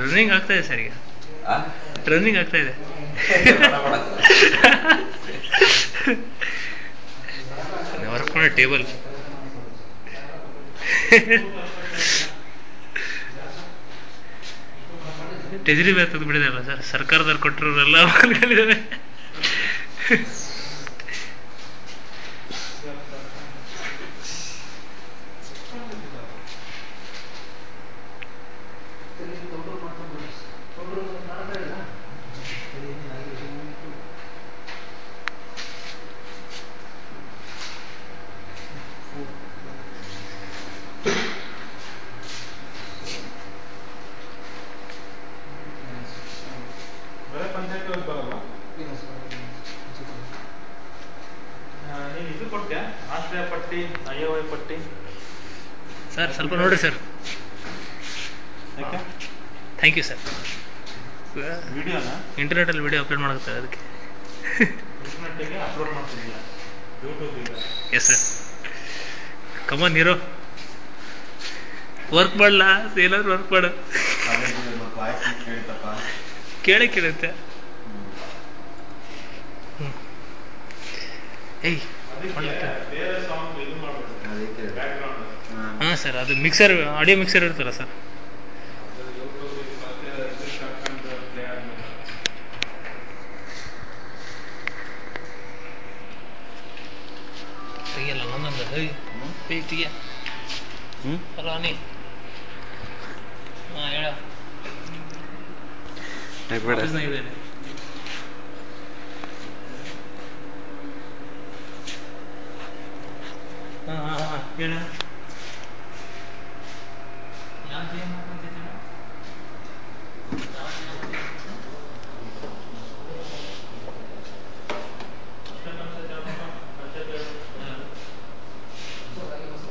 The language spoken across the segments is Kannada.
ರನ್ನಿಂಗ್ ಆಗ್ತಾ ಇದೆ ಸರ್ ಈಗ. ರನ್ನಿಂಗ್ ಆಗ್ತಾ ಇದೆ. ವರ್ಕ್ ಮಾಡೋ ಟೇಬಲ್. ಟೆಜರಿ ಬೇತದ ಬಿಡಿದಲ್ಲ ಸರ್, ಸರ್ಕಾರದವ್ರು ಕೊಟ್ಟರೆಲ್ಲ ಮನೆಗಳಿದ್ದಾವೆ. ಸರ್ ಸ್ವಲ್ಪ ನೋಡ್ರಿ ಸರ್. Thank you sir. ಇಂಟರ್ನೆಟಲ್ಲಿ ವಿಡಿಯೋ ಅಪ್ಲೋಡ್ ಮಾಡುತ್ತಾರೆ ಅದಕ್ಕೆ. Yes sir. ಕಮಾನ್ ನೀರೋ ವರ್ಕ್ ಮಾಡಲ್ಲ, ಏನಾದ್ರು ವರ್ಕ್ ಮಾಡು. ಕೇಳುತ್ತೆ. ಏಯ್ ಹಾಂ ಸರ್, ಅದು ಮಿಕ್ಸರ್, ಆಡಿಯೋ ಮಿಕ್ಸರ್ ಇರ್ತಲ್ಲ ಸರ್. ತೆಗಿಯಲ್ಲ ನನ್ನೊಂದು ತೆಗಿಯ. ಹಲೋ ಅನಿ. ಹಾಂ ಹೇಳ. ಇದ್ದೇನೆ. ಹಾಂ ಹೇಳ.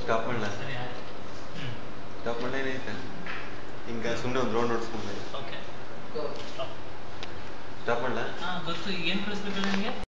ಸ್ಟಾಪ್ ಮಾಡಲ? ಸ್ಟಾಪ್ ಮಾಡಲ ಏನೈತೆ ಹಿಂಗೆ ಸುಮ್ಮನೆ ಒಂದು ರೌಂಡ್ ಹೊಡ್ಸ್ಕೊಂಡು. ಓಕೆ ಸ್ಟಾಪ್ ಮಾಡಲ? ಹಾಂ ಗೊತ್ತು. ಏನು ಕಳಿಸ್ಬೇಕು ನಿಮಗೆ?